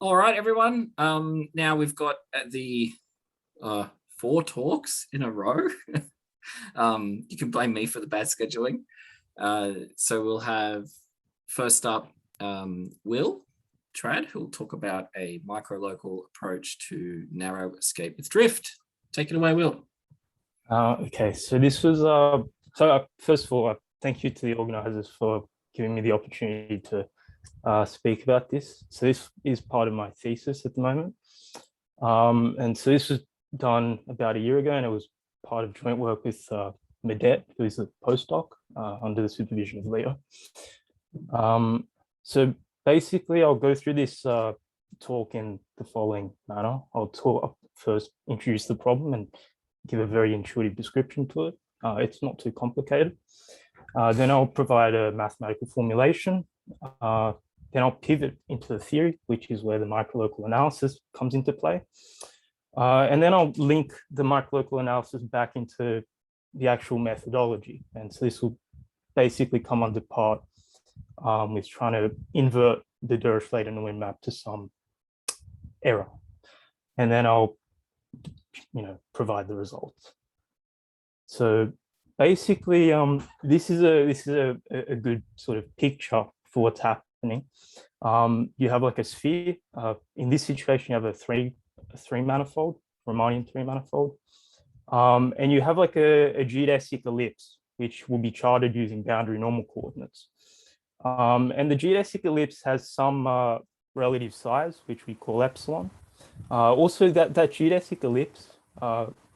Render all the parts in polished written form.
All right, everyone. Now we've got the 4 talks in a row. You can blame me for the bad scheduling. So we'll have first up Will Trad, who'll talk about a microlocal approach to narrow escape with drift. Take it away, Will. Okay, so this was first of all, thank you to the organizers for giving me the opportunity to speak about this. So this is part of my thesis at the moment. And so this was done about a year ago, and it was part of joint work with Medet, who is a postdoc under the supervision of Leo. So basically, I'll go through this talk in the following manner. I'll first introduce the problem and give a very intuitive description to it. It's not too complicated. Then I'll provide a mathematical formulation. Then I'll pivot into the theory, which is where the microlocal analysis comes into play. And then I'll link the microlocal analysis back into the actual methodology. And so this will basically come under part with trying to invert the Dirichlet-Lewin map to some error. And then I'll provide the results. So basically, this is a good sort of picture for what's happening. You have like a sphere. In this situation, you have a three manifold, Riemannian 3 manifold, and you have like a geodesic ellipse, which will be charted using boundary normal coordinates. And the geodesic ellipse has some relative size, which we call epsilon. Also, that geodesic ellipse,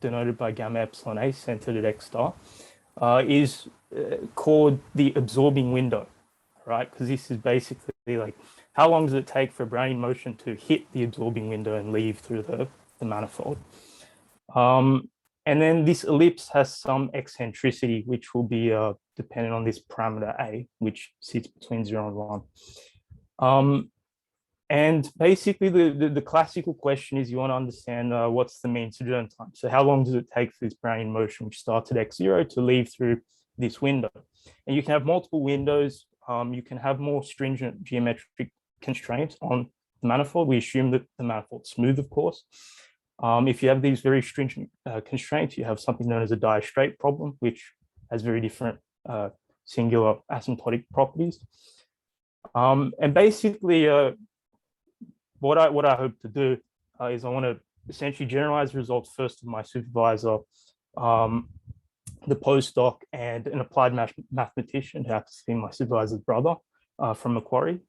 denoted by gamma epsilon A centered at x star, is called the absorbing window, right? Because this is basically like how long does it take for a Brownian motion to hit the absorbing window and leave through the manifold. And then this ellipse has some eccentricity, which will be dependent on this parameter A, which sits between 0 and 1. And basically, the classical question is you want to understand what's the mean sojourn time. So how long does it take for this Brownian motion, which starts at x0, to leave through this window? And you can have multiple windows. You can have more stringent geometric constraints on the manifold. We assume that the manifold's smooth, of course. If you have these very stringent constraints, you have something known as a diastrait problem, which has very different singular asymptotic properties. And basically, what I hope to do is I want to essentially generalize results first of my supervisor, the postdoc, and an applied mathematician who happens to be my supervisor's brother from Macquarie.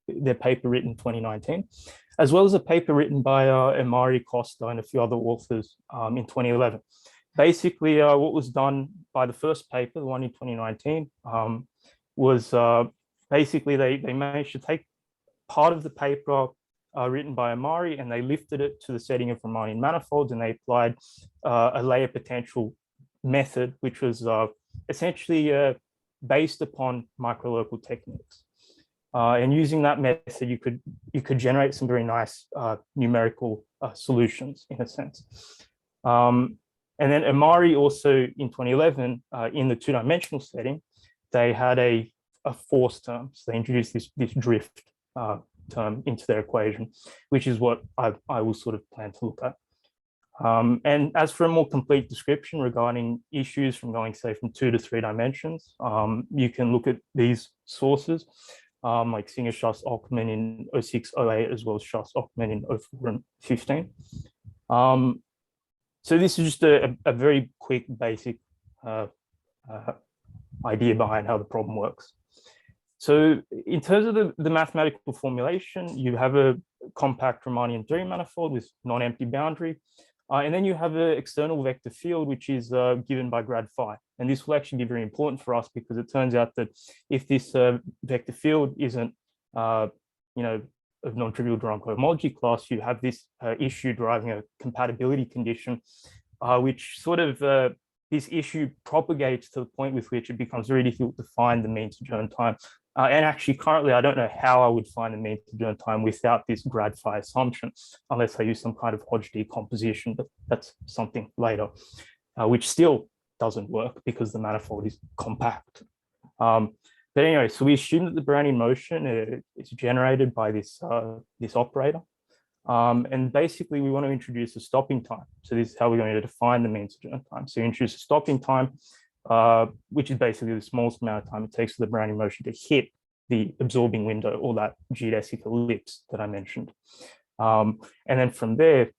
Their paper written in 2019, as well as a paper written by Emari, Costa, and a few other authors in 2011. Basically, what was done by the first paper, the one in 2019, was basically they managed to take part of the paper written by Emari, and they lifted it to the setting of Riemannian manifolds, and they applied a layer potential method, which was essentially based upon microlocal techniques. And using that method, you could generate some very nice numerical solutions, in a sense. And then Emari also in 2011, in the 2-dimensional setting, they had a force term. So they introduced this drift term into their equation, which is what I will sort of plan to look at. And as for a more complete description regarding issues from going, say, from 2 to 3 dimensions, you can look at these sources, like Singer, Schuss, Ockman in 06, 08, as well as Schuss, Ockman in 04 and 15. So this is just a very quick, basic idea behind how the problem works. So in terms of the mathematical formulation, you have a compact Riemannian 3 manifold with non-empty boundary. And then you have an external vector field, which is given by grad phi. And this will actually be very important for us because it turns out that if this vector field isn't, of non-trivial Draconian cohomology class, you have this issue deriving a compatibility condition, which sort of this issue propagates to the point with which it becomes very difficult to find the mean sojourn time. And actually, currently, I don't know how I would find the mean sojourn time without this grad phi assumption, unless I use some kind of Hodge decomposition, but that's something later, which still doesn't work because the manifold is compact. But anyway, so we assume that the Brownian motion is generated by this this operator. And basically, we want to introduce a stopping time. So this is how we're going to define the mean sojourn time. So you introduce a stopping time, which is basically the smallest amount of time it takes for the Brownian motion to hit the absorbing window, or that geodesic ellipse that I mentioned. And then from there,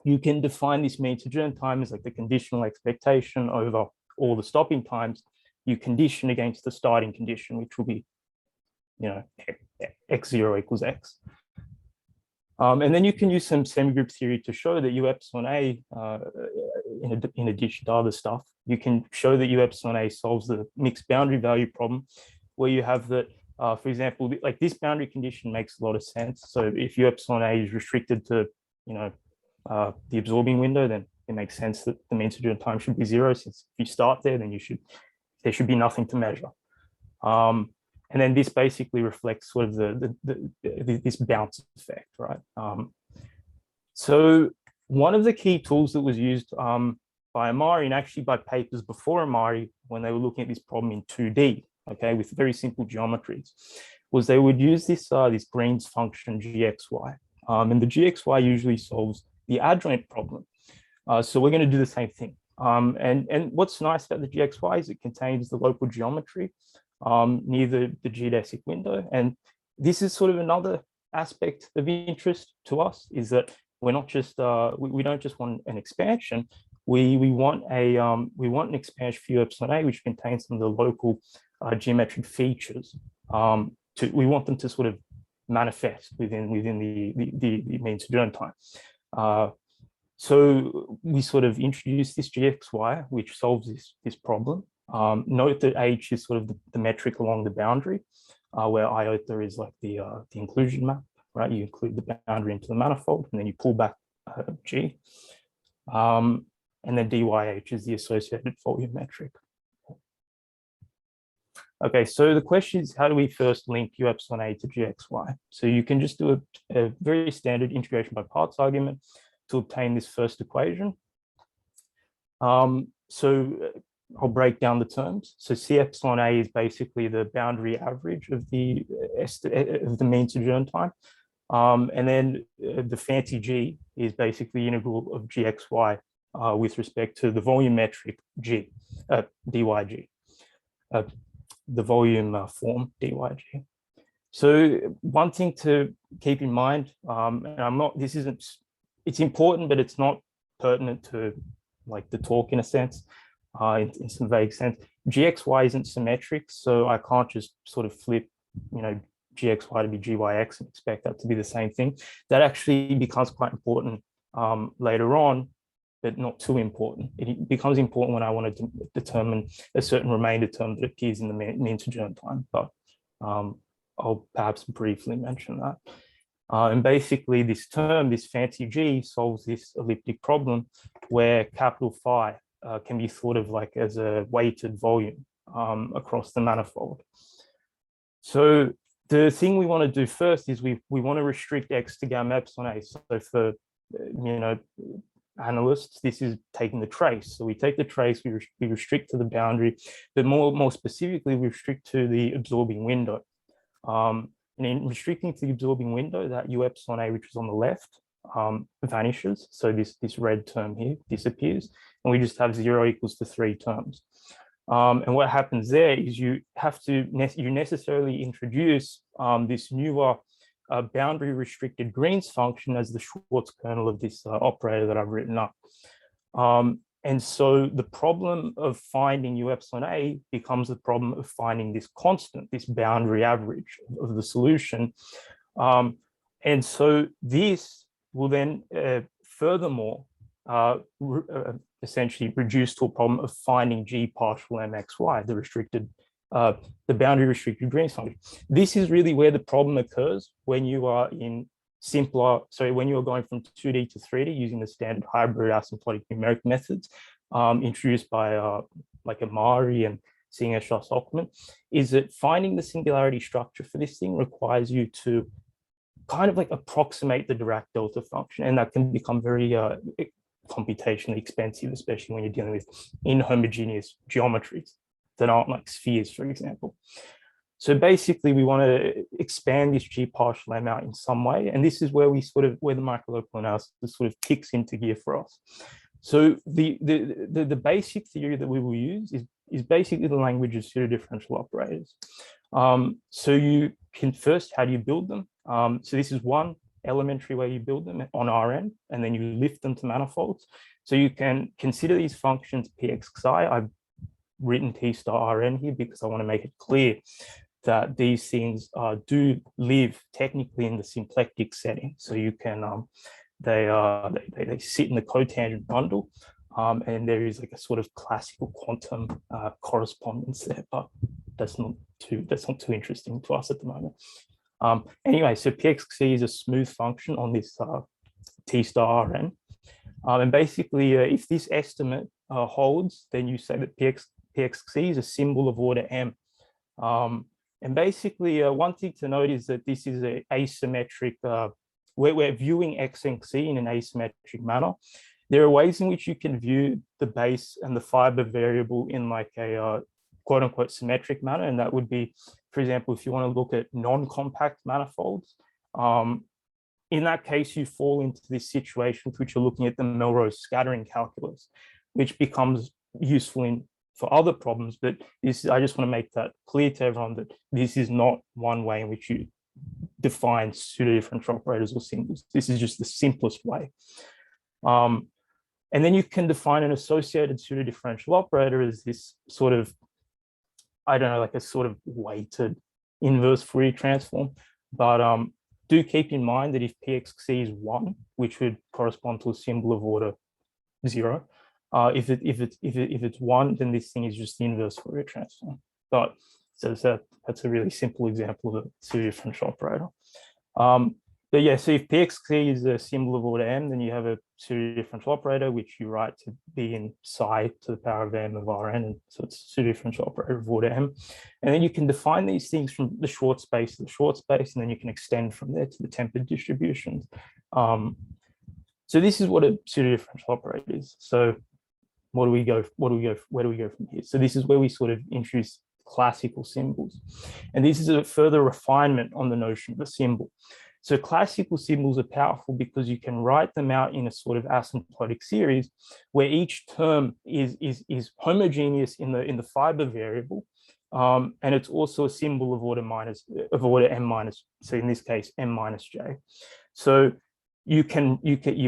you can define this mean sojourn time as like the conditional expectation over all the stopping times. You condition against the starting condition, which will be, x0 equals x. And then you can use some semigroup theory to show that U epsilon A, in addition to other stuff, you can show that U epsilon A solves the mixed boundary value problem, where you have that, for example, like this boundary condition makes a lot of sense. So if U epsilon A is restricted to, the absorbing window, then it makes sense that the mean sojourn time should be 0, since if you start there, then there should be nothing to measure. And then this basically reflects sort of this bounce effect, right? So one of the key tools that was used by Amari, and actually by papers before Amari, when they were looking at this problem in 2D, okay, with very simple geometries, was they would use this Green's function gxy, and the gxy usually solves the adjoint problem. So we're going to do the same thing. And what's nice about the gxy is it contains the local geometry near the geodesic window. And this is sort of another aspect of interest to us, is that we're not just we don't just want an expansion. We want an expansion for U epsilon A, which contains some of the local geometric features. We want them to sort of manifest within the mean sojourn time. So we sort of introduce this gxy, which solves this problem. Note that H is sort of the metric along the boundary, where iota is like the inclusion map, right? You include the boundary into the manifold, and then you pull back G. And then DYH is the associated volume metric. Okay, so the question is, how do we first link U epsilon A to gxy? So you can just do a very standard integration by parts argument to obtain this first equation. So I'll break down the terms. So C epsilon A is basically the boundary average of the mean sojourn time. And then the fancy G is basically the integral of gxy with respect to the volume metric G, dyg, the volume form dyg. So one thing to keep in mind, and it's important, but it's not pertinent to like the talk in a sense, in some vague sense. Gxy isn't symmetric, so I can't just sort of flip, gxy to be gyx and expect that to be the same thing. That actually becomes quite important later on, but not too important. It becomes important when I want to determine a certain remainder term that appears in the mean sojourn time, but I'll perhaps briefly mention that. And basically this term, this fancy G, solves this elliptic problem where capital phi can be thought of like as a weighted volume across the manifold. So the thing we want to do first is we want to restrict X to gamma epsilon A. So for, analysts, this is taking the trace. So we take the trace, we restrict to the boundary, but more specifically, we restrict to the absorbing window. And in restricting to the absorbing window, that U epsilon A, which is on the left, vanishes. So this red term here disappears, and we just have 0 equals to 3 terms. And what happens there is you necessarily introduce this newer boundary restricted Green's function as the Schwartz kernel of this operator that I've written up. And so the problem of finding U epsilon A becomes the problem of finding this constant, this boundary average of the solution. And so this will then furthermore essentially reduce to a problem of finding G partial MXY, the restricted, the boundary restricted Green's function. This is really where the problem occurs when you are in when you are going from 2D to 3D using the standard hybrid asymptotic numeric methods introduced by like Amari and seeing Schloss-Hockman, is that finding the singularity structure for this thing requires you to kind of like approximate the Dirac delta function, and that can become very computationally expensive, especially when you're dealing with inhomogeneous geometries that aren't like spheres, for example. So basically, we want to expand this G partial M out in some way. And this is where where the microlocal analysis sort of kicks into gear for us. So the basic theory that we will use is basically the language of pseudo-differential operators. So you can first, how do you build them? So this is one elementary way you build them on Rn, and then you lift them to manifolds. So you can consider these functions Px xi. I've written T star Rn here because I want to make it clear that these things do live technically in the symplectic setting. So you can, they sit in the cotangent bundle, and there is like a sort of classical quantum correspondence there, but that's not too interesting to us at the moment. Anyway, so Px is a smooth function on this T star Rn. And basically, if this estimate holds, then you say that Px is a symbol of order M. And basically, one thing to note is that this is an asymmetric, we're viewing X and C in an asymmetric manner. There are ways in which you can view the base and the fiber variable in like a quote unquote symmetric manner. And that would be, for example, if you want to look at non-compact manifolds, in that case, you fall into this situation which you're looking at the Melrose scattering calculus, which becomes useful for other problems. But I just want to make that clear to everyone that this is not one way in which you define pseudo-differential operators or symbols. This is just the simplest way. And then you can define an associated pseudo-differential operator as this sort of, I don't know, like a sort of weighted inverse Fourier transform. But do keep in mind that if Px is 1, which would correspond to a symbol of order 0, if it's 1, then this thing is just the inverse Fourier transform. But so that's a really simple example of a pseudo-differential operator. But yeah, so if Px is a symbol of order M, then you have a pseudo-differential operator, which you write to be in psi to the power of M of Rn. And so it's a pseudo-differential operator of order M. And then you can define these things from the short space to the short space, and then you can extend from there to the tempered distributions. So this is what a pseudo-differential operator is. So where do we go from here? So this is where we sort of introduce classical symbols. And this is a further refinement on the notion of a symbol. So classical symbols are powerful because you can write them out in a sort of asymptotic series where each term is homogeneous in the fiber variable, and it's also a symbol of order M minus. So in this case, M minus J. So you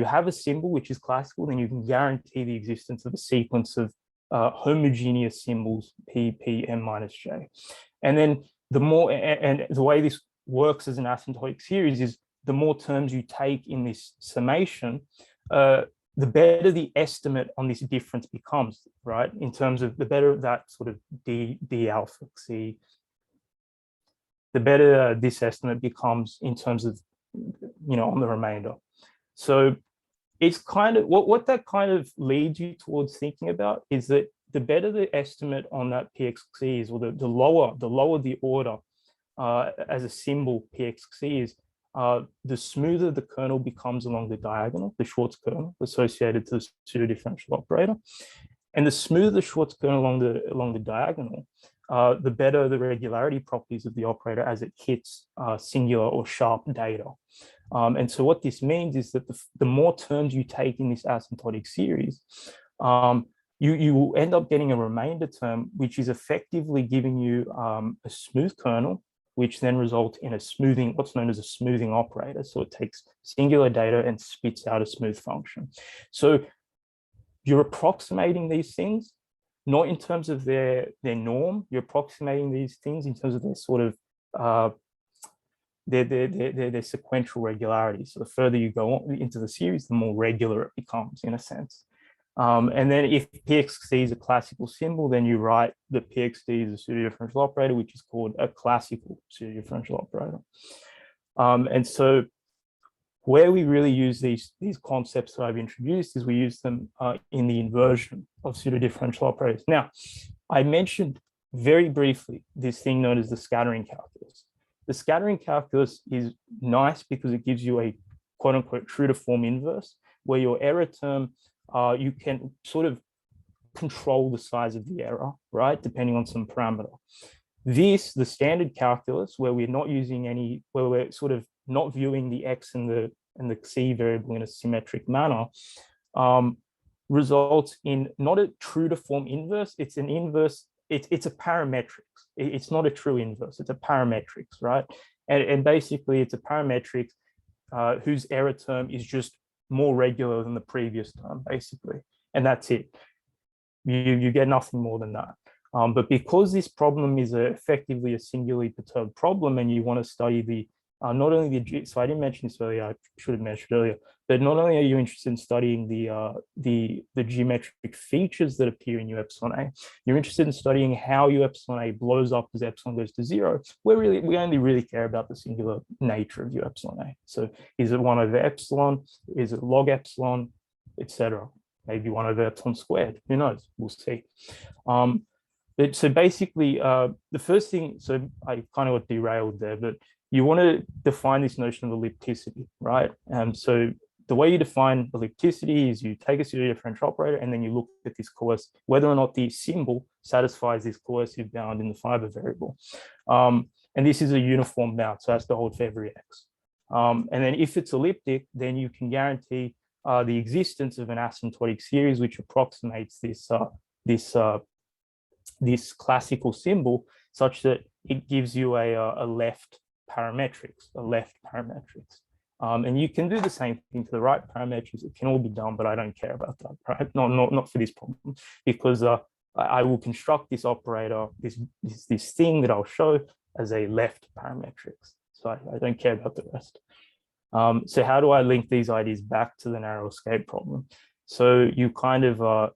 have a symbol which is classical, then you can guarantee the existence of a sequence of homogeneous symbols P, M minus J. And then the way this works as an asymptotic series is the more terms you take in this summation, the better the estimate on this difference becomes, right? In terms of the better that sort of D alpha C, the better this estimate becomes in terms of, on the remainder. So it's kind of what that kind of leads you towards thinking about is that the better the estimate on that Px is, or the lower the order as a symbol Px is, the smoother the kernel becomes along the diagonal, the Schwarz kernel associated to the pseudo-differential operator. And the smoother the Schwarz kernel along the diagonal, the better the regularity properties of the operator as it hits singular or sharp data. And so what this means is that the more terms you take in this asymptotic series, you will end up getting a remainder term, which is effectively giving you a smooth kernel, which then results in what's known as a smoothing operator. So it takes singular data and spits out a smooth function. So you're approximating these things, not in terms of their norm, you're approximating these things in terms of their sort of their sequential regularity. So the further you go on into the series, the more regular it becomes in a sense. And then if Px is a classical symbol, then you write that Px is a pseudo-differential operator, which is called a classical pseudo-differential operator. And so where we really use these concepts that I've introduced is we use them in the inversion of pseudo-differential operators. Now, I mentioned very briefly this thing known as the scattering calculus. The scattering calculus is nice because it gives you a quote unquote true to form inverse, where your error term, you can sort of control the size of the error, right? Depending on some parameter. the standard calculus, where we're not using any, where we're sort of not viewing the x and the c variable in a symmetric manner, results in not a true to form inverse. It's an inverse. It's a parametrics. It's not a true inverse. It's a parametrics, right? And basically, it's a parametrics whose error term is just more regular than the previous term, basically, and that's it. You get nothing more than that. But because this problem is effectively a singularly perturbed problem, and you want to study the not only the, so I didn't mention this earlier, I should have mentioned earlier, but not only are you interested in studying the geometric features that appear in U epsilon A, you're interested in studying how U epsilon A blows up as epsilon goes to 0. We only really care about the singular nature of U epsilon A. So is it 1 over epsilon? Is it log epsilon, etc.? Maybe 1 over epsilon squared. Who knows? We'll see. So basically, the first thing, so I kind of got derailed there, but you want to define this notion of ellipticity, right? So the way you define ellipticity is you take a pseudo-differential operator and then you look at this coercive, whether or not the symbol satisfies this coercive bound in the fiber variable. And this is a uniform bound, so that's to hold for every x. And then if it's elliptic, then you can guarantee the existence of an asymptotic series which approximates this classical symbol such that it gives you a left parametrics. And you can do the same thing to the right parametrics. It can all be done, but I don't care about that, right? Not for this problem, because I will construct this operator, this thing that I'll show as a left parametrics. So I don't care about the rest. So how do I link these ideas back to the narrow escape problem? So you kind of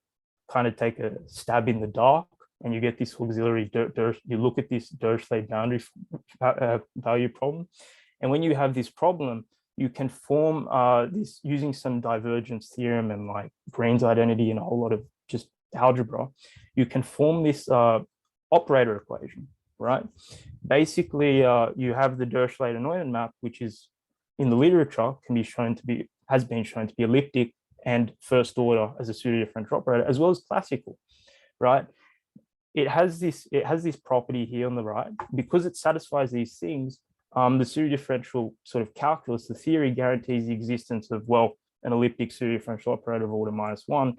take a stab in the dark, and you get this auxiliary, you look at this Dirichlet boundary value problem. And when you have this problem, you can form this using some divergence theorem and like Green's identity and a whole lot of just algebra. You can form this operator equation, right? Basically, you have the Dirichlet-Neumann map, which is in the literature has been shown to be elliptic and first order as a pseudo-differential operator, as well as classical, right? It has this property here on the right. Because it satisfies these things, the pseudo-differential sort of calculus, the theory guarantees the existence of, well, an elliptic pseudo-differential operator of order -1,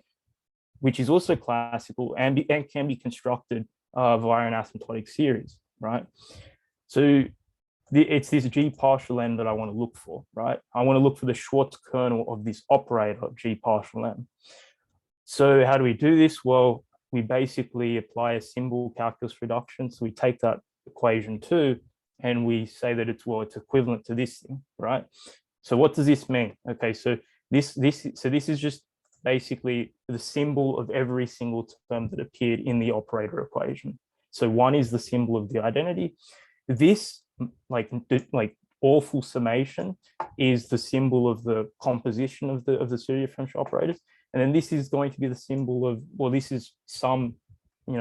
which is also classical and can be constructed via an asymptotic series, right? So it's this G partial M that I want to look for, right? I want to look for the Schwartz kernel of this operator, G partial M. So how do we do this? Well, we basically apply a symbol calculus reduction. So we take that equation 2 and we say that it's equivalent to this thing, right? So what does this mean? Okay, so this is just basically the symbol of every single term that appeared in the operator equation. So 1 is the symbol of the identity. This like awful summation is the symbol of the composition of the pseudo-differential operators. And then this is going to be the symbol of, well, this is some,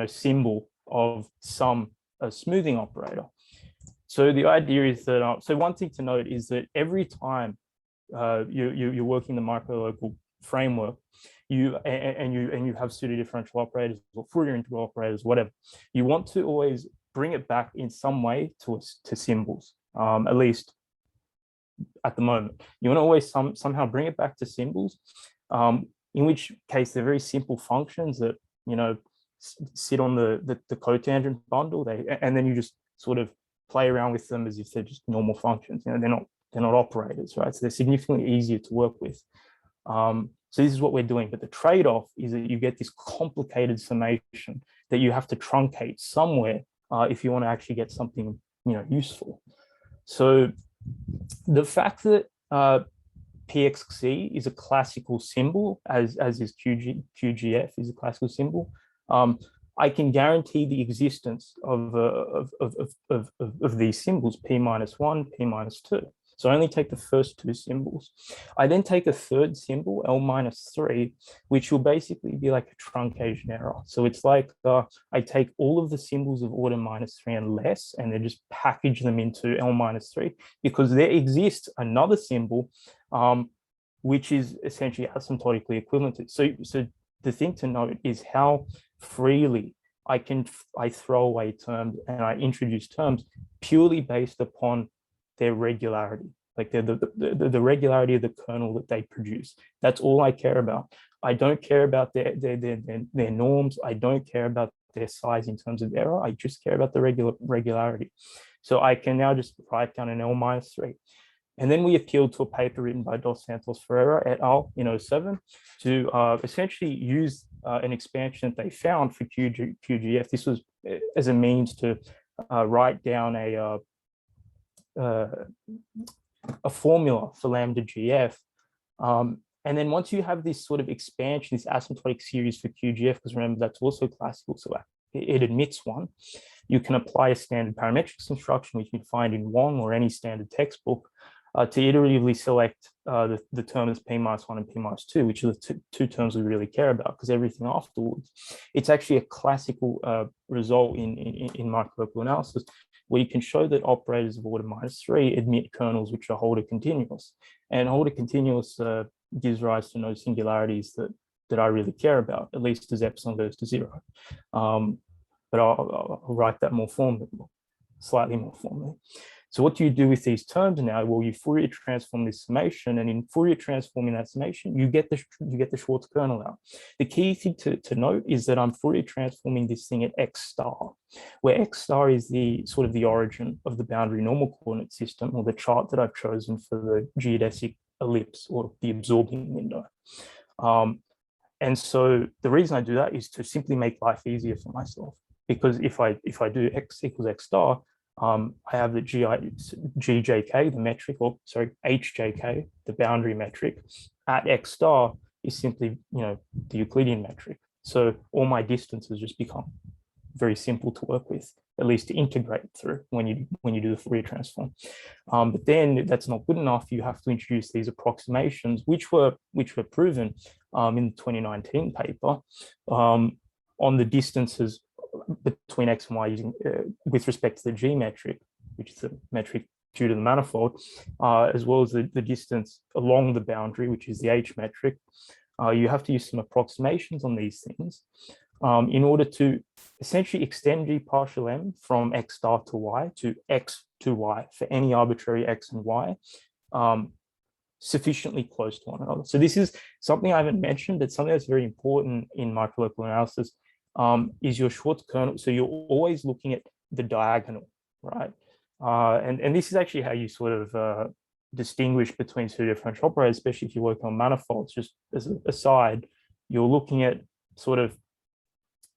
symbol of some smoothing operator. So the idea is that, so one thing to note is that every time you're working the microlocal framework, you have pseudo-differential operators or Fourier integral operators, whatever, you want to always bring it back in some way to symbols, at least at the moment. You want to always somehow bring it back to symbols, in which case they're very simple functions that, sit on the cotangent bundle, and then you just sort of play around with them as if they're just normal functions. They're not operators, right? So they're significantly easier to work with. So this is what we're doing, but the trade-off is that you get this complicated summation that you have to truncate somewhere if you want to actually get something useful. So the fact that PXC is a classical symbol, as is QGF is a classical symbol, I can guarantee the existence of these symbols, P-1, P-2. So I only take the first 2 symbols. I then take a third symbol, L-3, which will basically be like a truncation error. So it's like I take all of the symbols of order -3 and less, and then just package them into L-3, because there exists another symbol, which is essentially asymptotically equivalent to. So the thing to note is how freely I throw away terms and I introduce terms purely based upon their regularity, like the regularity of the kernel that they produce. That's all I care about. I don't care about their norms. I don't care about their size in terms of error. I just care about the regularity. So I can now just write down an L-3. And then we appealed to a paper written by Dos Santos Ferreira et al. In 2007 to essentially use an expansion that they found for QGF. This was as a means to write down a formula for lambda GF. And then once you have this sort of expansion, this asymptotic series for QGF, because remember, that's also classical, so it admits one, you can apply a standard parametrics construction, which you can find in Wong or any standard textbook, to iteratively select the terms P-1 and P-2, which are the two terms we really care about, because everything afterwards, it's actually a classical result in microlocal analysis, where you can show that operators of order -3 admit kernels which are Holder continuous. And Holder continuous gives rise to no singularities that I really care about, at least as epsilon goes to 0. But I'll write that more formally, slightly more formally. So what do you do with these terms now? Well, you Fourier transform this summation, and in Fourier transforming that summation, you get the Schwartz kernel out. The key thing to note is that I'm Fourier transforming this thing at x star, where x star is the sort of the origin of the boundary normal coordinate system, or the chart that I've chosen for the geodesic ellipse or the absorbing window. And so the reason I do that is to simply make life easier for myself, because if I do x equals x star, I have the GJK, the metric, or sorry, HJK, the boundary metric at x star is simply, the Euclidean metric. So all my distances just become very simple to work with, at least to integrate through when you do the Fourier transform. But then that's not good enough. You have to introduce these approximations, which were proven in the 2019 paper on the distances between x and y using with respect to the G metric, which is the metric due to the manifold, as well as the distance along the boundary, which is the H metric. You have to use some approximations on these things in order to essentially extend G partial M from x star to y to x to y for any arbitrary x and y sufficiently close to one another. So this is something I haven't mentioned, but something that's very important in microlocal analysis is your Schwartz kernel. So you're always looking at the diagonal, right? And this is actually how you sort of distinguish between two differential operators, especially if you work on manifolds. Just as an aside, you're looking at sort of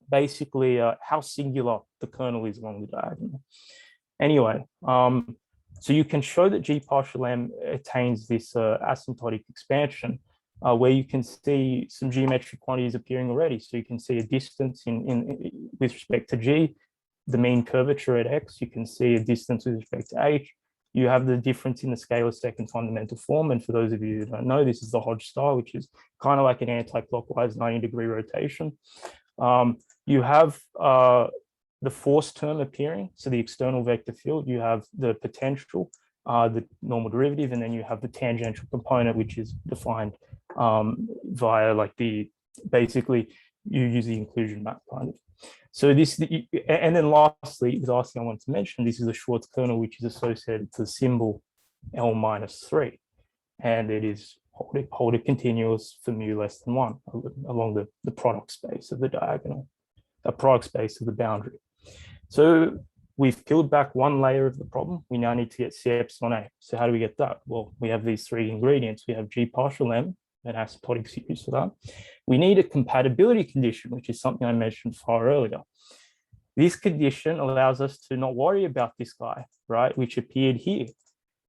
basically how singular the kernel is along the diagonal. Anyway, so you can show that G partial M attains this asymptotic expansion where you can see some geometric quantities appearing already. So you can see a distance with respect to G, the mean curvature at X. You can see a distance with respect to H. You have the difference in the scalar second fundamental form. And for those of you who don't know, this is the Hodge star, which is kind of like an anti-clockwise 90-degree rotation. You have the force term appearing, so the external vector field. You have the potential, the normal derivative, and then you have the tangential component, which is defined via basically you use the inclusion map kind of. So this, and then lastly, the last thing I want to mention, this is a Schwartz kernel, which is associated to the symbol L-3, and it is Holder continuous for mu less than 1 along the product space of the diagonal, a product space of the boundary. So we've peeled back one layer of the problem. We now need to get Cepsilon A. So how do we get that? Well, we have these three ingredients. We have G partial M, an asymptotic series for that. We need a compatibility condition, which is something I mentioned far earlier. This condition allows us to not worry about this guy, right, which appeared here,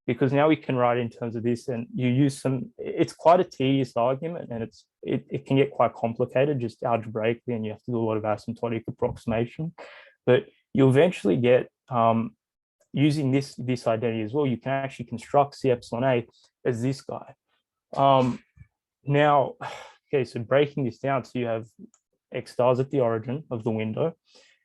because now we can write in terms of this, and you use some, it's quite a tedious argument, and it can get quite complicated just algebraically, and you have to do a lot of asymptotic approximation. But you eventually get, using this identity as well, you can actually construct C epsilon A as this guy. Now, okay, so breaking this down, so you have X stars at the origin of the window.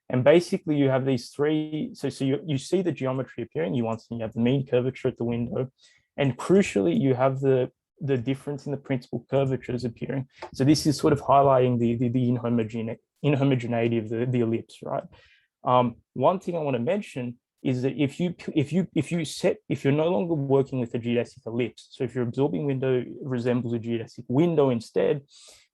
And basically you have these three, so you see the geometry appearing, you have the mean curvature at the window. And crucially, you have the difference in the principal curvatures appearing. So this is sort of highlighting the inhomogeneity of the ellipse, right? One thing I want to mention is that if you're no longer working with a geodesic ellipse, so if your absorbing window resembles a geodesic window instead,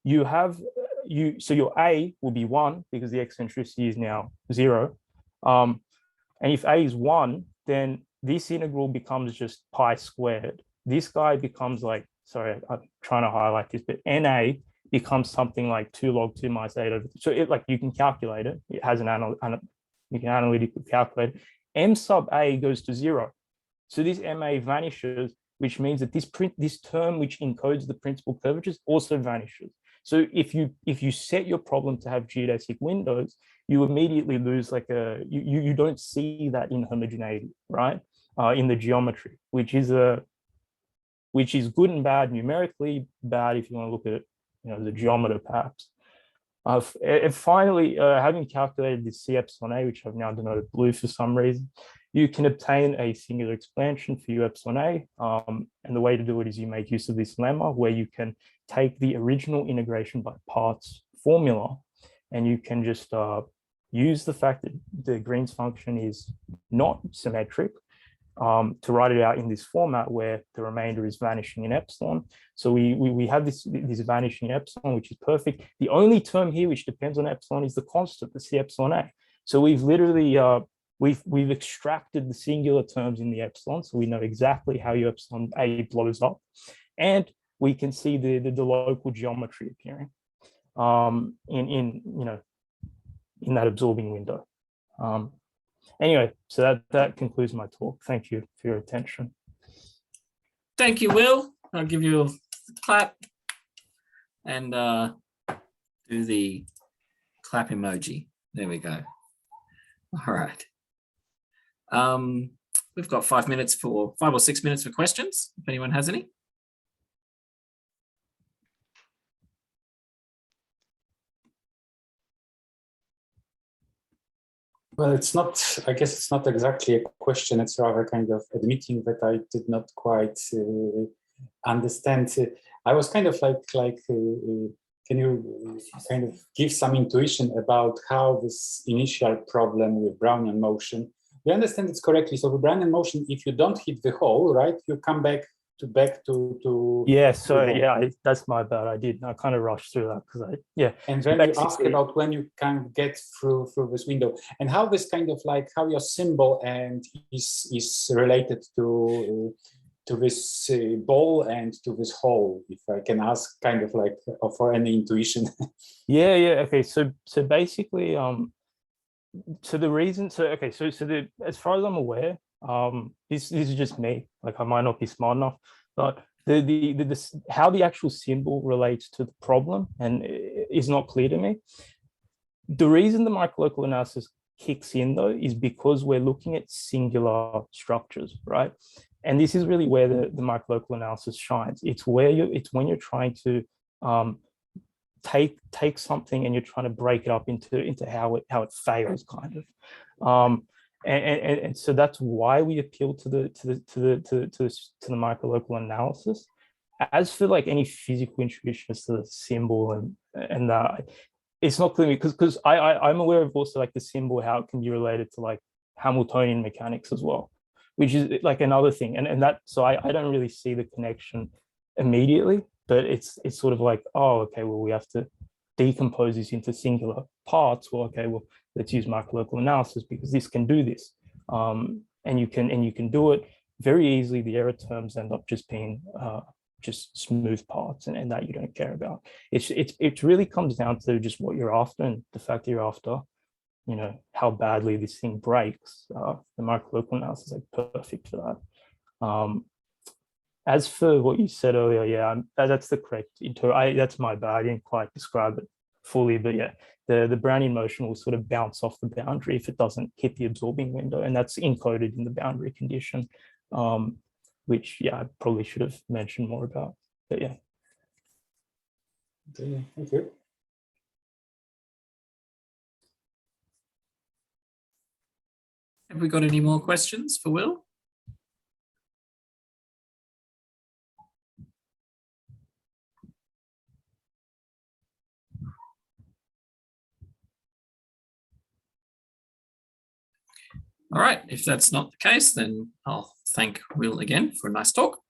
so your A will be 1 because the eccentricity is now 0. And if A is 1, then this integral becomes just pi squared. This guy becomes like, sorry, I'm trying to highlight this, but NA becomes something like 2 log 2 minus 8 over. So like you can calculate it. It has you can analytically calculate it. M sub A goes to 0. So this MA vanishes, which means that this term which encodes the principal curvatures also vanishes. So if you set your problem to have geodesic windows, you immediately lose like you don't see that inhomogeneity, right? In the geometry, which is good and bad numerically, bad if you want to look at it, the geometer perhaps. And finally, having calculated the C epsilon A, which I've now denoted blue for some reason, you can obtain a singular expansion for U epsilon A. And the way to do it is you make use of this lemma where you can take the original integration by parts formula, and you can just use the fact that the Green's function is not symmetric to write it out in this format where the remainder is vanishing in epsilon. So we have this vanishing epsilon, which is perfect. The only term here which depends on epsilon is the constant, the C epsilon A. So we've literally we've extracted the singular terms in the epsilon, so we know exactly how U epsilon A blows up, and we can see the local geometry appearing in that absorbing window. Anyway, so that concludes my talk. Thank you for your attention. Thank you, Will. I'll give you a clap and do the clap emoji. There we go. All right. We've got 5 or 6 minutes for questions, if anyone has any. Well, I guess it's not exactly a question. It's rather kind of admitting that I did not quite understand. I was kind of like can you kind of give some intuition about how this initial problem with Brownian motion, we understand it's correctly. So the Brownian motion, if you don't hit the hole, right, you come back to yeah. So yeah, that's my bad. I kind of rushed through that because and then you ask about when you can get through this window and how this kind of like how your symbol and is related to this ball and to this hole, if I can ask kind of like for any intuition. yeah. Okay, so basically so the reason, as far as I'm aware, this is just me, like I might not be smart enough, but how the actual symbol relates to the problem and is not clear to me. The reason the microlocal analysis kicks in though is because we're looking at singular structures, right? And this is really where the microlocal analysis shines. It's when you're trying to take something and you're trying to break it up into how it fails, kind of. And so that's why we appeal to the microlocal analysis. As for like any physical intuition as to the symbol and that, it's not clear because I'm aware of also like the symbol, how it can be related to like Hamiltonian mechanics as well, which is like another thing. And that, so I don't really see the connection immediately, but it's sort of like, oh, okay, well, we have to decompose this into singular parts. Well, okay, well, let's use microlocal analysis because this can do this. And you can do it very easily. The error terms end up just being just smooth parts and that you don't care about. It really comes down to just what you're after and the fact that you're after, how badly this thing breaks. The microlocal analysis is like perfect for that. As for what you said earlier, yeah, that's the correct that's my bad. I didn't quite describe it fully, but yeah, the Brownian motion will sort of bounce off the boundary if it doesn't hit the absorbing window, and that's encoded in the boundary condition, which yeah, I probably should have mentioned more about. But yeah. Okay, thank you. Have we got any more questions for Will? All right, if that's not the case, then I'll thank Will again for a nice talk.